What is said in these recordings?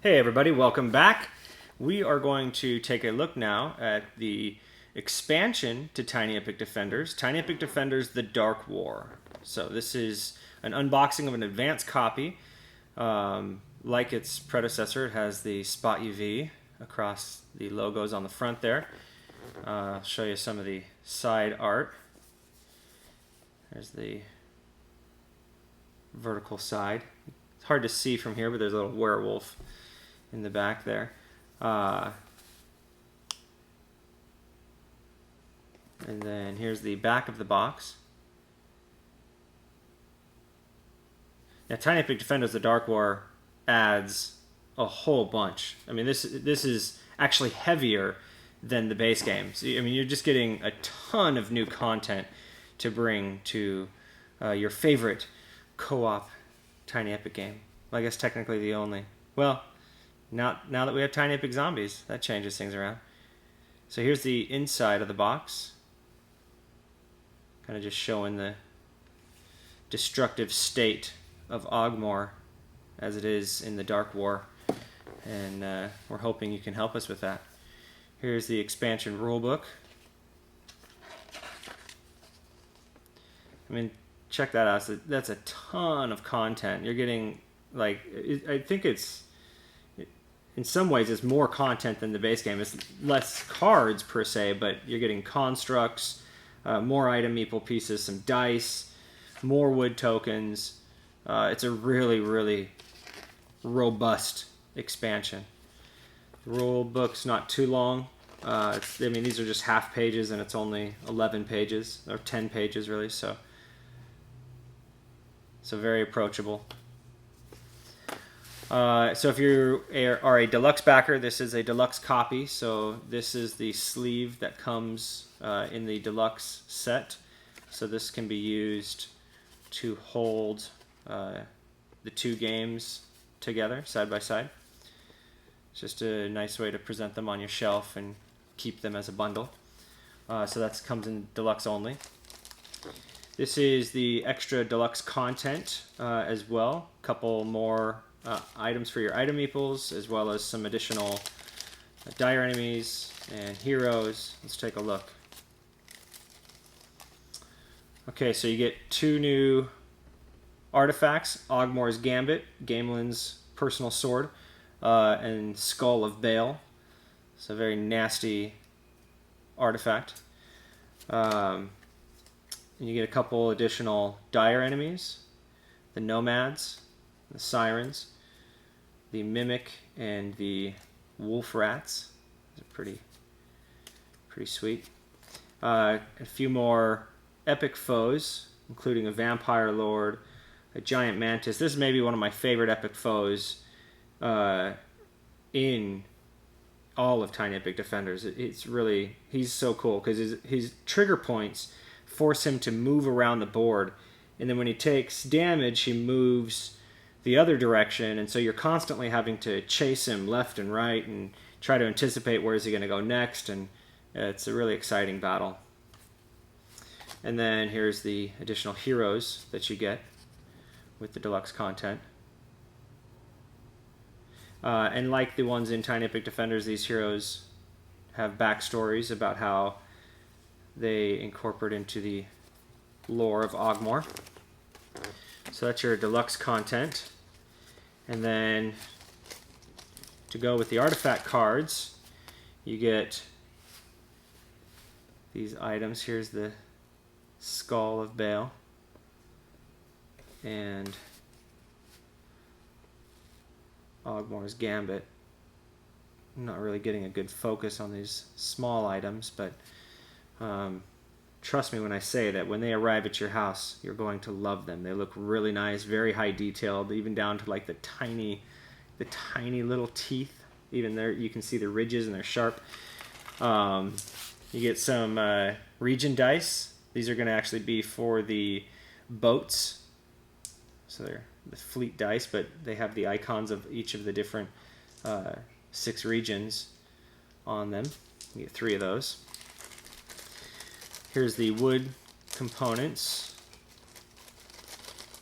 Hey everybody, welcome back. We are going to take a look now at the expansion to Tiny Epic Defenders, Tiny Epic Defenders The Dark War. So this is an unboxing of an advanced copy. Like its predecessor, it has the Spot UV across the logos on the front there. I'll show you some of the side art. There's the vertical side. It's hard to see from here, but there's a little werewolf in the back there. And then here's the back of the box. Now, Tiny Epic Defenders The Dark War adds a whole bunch. I mean, this is actually heavier than the base game. So, I mean, you're just getting a ton of new content to bring to your favorite co-op Tiny Epic game. Well, I guess technically the only. Well, now that we have Tiny Epic Zombies, that changes things around. So here's the inside of the box. Kind of just showing the destructive state of Ogmore as it is in the Dark War. And we're hoping you can help us with that. Here's the Expansion Rulebook. I mean, check that out. That's a ton of content. You're getting, like, I think it's, in some ways, it's more content than the base game. It's less cards, per se, but you're getting constructs, more item meeple pieces, some dice, more wood tokens. It's a really, really robust expansion. The rule book's not too long. I mean, these are just half pages, and it's only 11 pages, or 10 pages, really, so very approachable. So if you are a deluxe backer, this is a deluxe copy. So this is the sleeve that comes in the deluxe set. So this can be used to hold the two games together, side by side. It's just a nice way to present them on your shelf and keep them as a bundle. So that comes in deluxe only. This is the extra deluxe content as well. A couple more items for your item meeples, as well as some additional dire enemies and heroes. Let's take a look. Okay, so you get two new artifacts: Ogmore's Gambit, Gamelin's personal sword, and Skull of Bale. It's a very nasty artifact. And you get a couple additional dire enemies: the Nomads, the Sirens, the Mimic, and the Wolf Rats. These are pretty sweet. A few more epic foes, including a Vampire Lord, a Giant Mantis. This is maybe one of my favorite epic foes in all of Tiny Epic Defenders. It's really, he's so cool because his trigger points force him to move around the board, and then when he takes damage, he moves the other direction, and so you're constantly having to chase him left and right and try to anticipate where is he going to go next, and it's a really exciting battle. And then here's the additional heroes that you get with the deluxe content. And like the ones in Tiny Epic Defenders, these heroes have backstories about how they incorporate into the lore of Ogmore. So that's your deluxe content. And then to go with the artifact cards, you get these items. Here's the Skull of Bale and Ogmore's Gambit. I'm not really getting a good focus on these small items, but trust me when I say that when they arrive at your house, you're going to love them. They look really nice, very high detailed, even down to like the tiny little teeth. Even there, you can see the ridges and they're sharp. You get some region dice. These are going to actually be for the boats. So they're the fleet dice, but they have the icons of each of the different 6 regions on them. You get 3 of those. Here's the wood components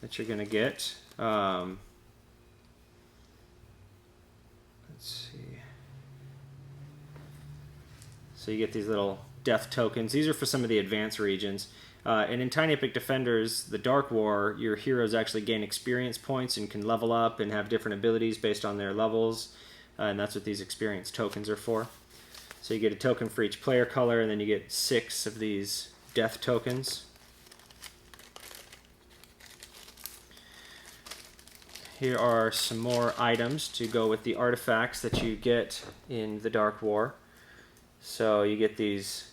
that you're going to get. So you get these little death tokens. These are for some of the advanced regions. And in Tiny Epic Defenders, the Dark War, your heroes actually gain experience points and can level up and have different abilities based on their levels. And that's what these experience tokens are for. So you get a token for each player color, and then you get 6 of these death tokens. Here are some more items to go with the artifacts that you get in the Dark War. So you get these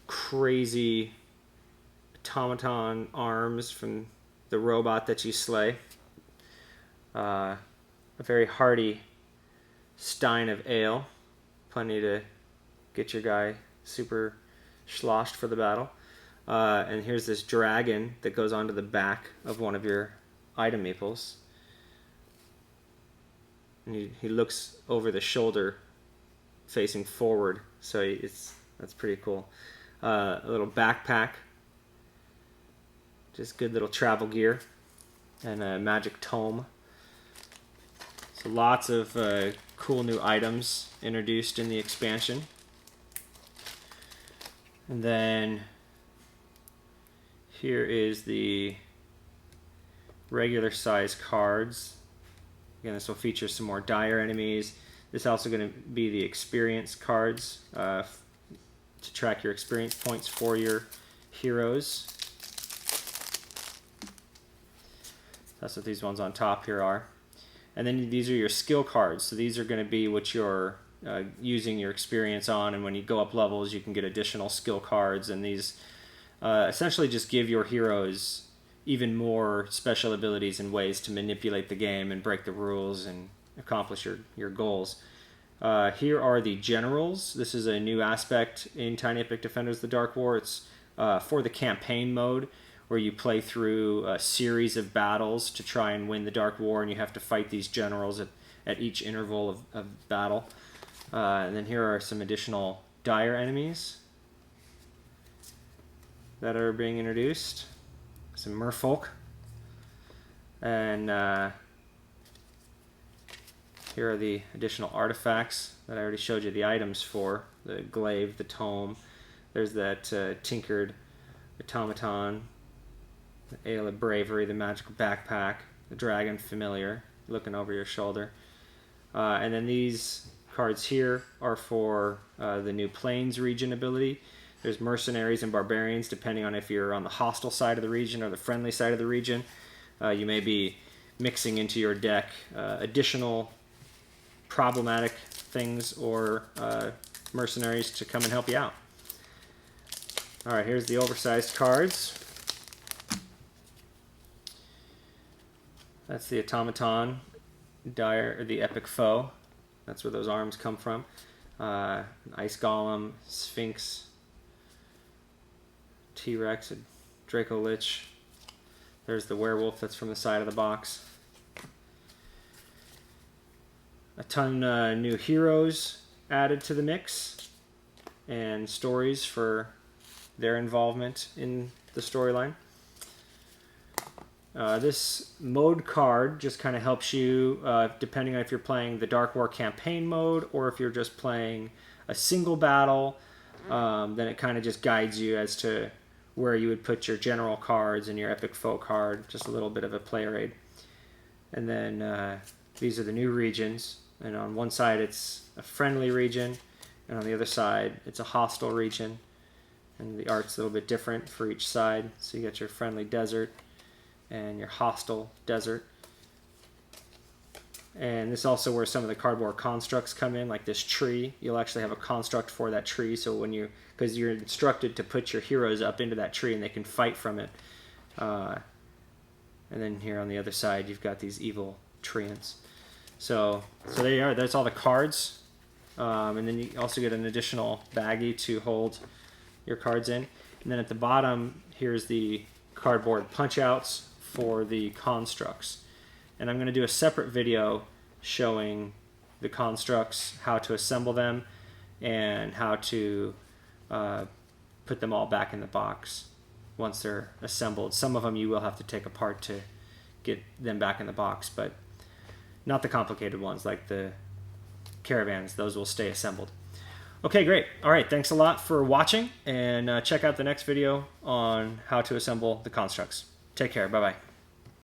crazy automaton arms from the robot that you slay. A very hearty stein of ale. Plenty to get your guy super sloshed for the battle. And here's this dragon that goes onto the back of one of your item meeples. And he looks over the shoulder facing forward, so that's pretty cool. A little backpack, just good little travel gear, and a magic tome. So lots of cool new items introduced in the expansion. And then here is the regular size cards. Again, this will feature some more dire enemies. This is also going to be the experience cards to track your experience points for your heroes. That's what these ones on top here are. And then these are your skill cards. So these are going to be what you're using your experience on, and when you go up levels you can get additional skill cards, and these essentially just give your heroes even more special abilities and ways to manipulate the game and break the rules and accomplish your goals. Here are the generals. This is a new aspect in Tiny Epic Defenders: The Dark War. It's for the campaign mode, where you play through a series of battles to try and win the Dark War, and you have to fight these generals at each interval of battle. And then here are some additional dire enemies that are being introduced. Some merfolk. And here are the additional artifacts that I already showed you the items for. The glaive, the tome. There's that tinkered automaton, the Ale of Bravery, the magical backpack, the dragon familiar, looking over your shoulder. And then these cards here are for the new Plains region ability. There's mercenaries and barbarians, depending on if you're on the hostile side of the region or the friendly side of the region. You may be mixing into your deck additional problematic things or mercenaries to come and help you out. Alright, here's the oversized cards. That's the automaton, dire, or the epic foe. That's where those arms come from. An ice golem, sphinx, T-Rex, a Draco Lich. There's the werewolf that's from the side of the box. A ton new heroes added to the mix, and stories for their involvement in the storyline. This mode card just kind of helps you, depending on if you're playing the Dark War campaign mode or if you're just playing a single battle, then it kind of just guides you as to where you would put your general cards and your epic foe card, just a little bit of a player aid. And then these are the new regions, and on one side it's a friendly region, and on the other side it's a hostile region, and the art's a little bit different for each side. So you got your friendly desert and your hostile desert. And this is also where some of the cardboard constructs come in, like this tree. You'll actually have a construct for that tree, so when because you're instructed to put your heroes up into that tree and they can fight from it. And then here on the other side you've got these evil treants. So there you are, that's all the cards. And then you also get an additional baggie to hold your cards in. And then at the bottom, here's the cardboard punch outs for the constructs. And I'm going to do a separate video showing the constructs, how to assemble them, and how to put them all back in the box once they're assembled. Some of them you will have to take apart to get them back in the box, but not the complicated ones like the caravans. Those will stay assembled. Okay, great. All right, thanks a lot for watching, and check out the next video on how to assemble the constructs. Take care. Bye-bye.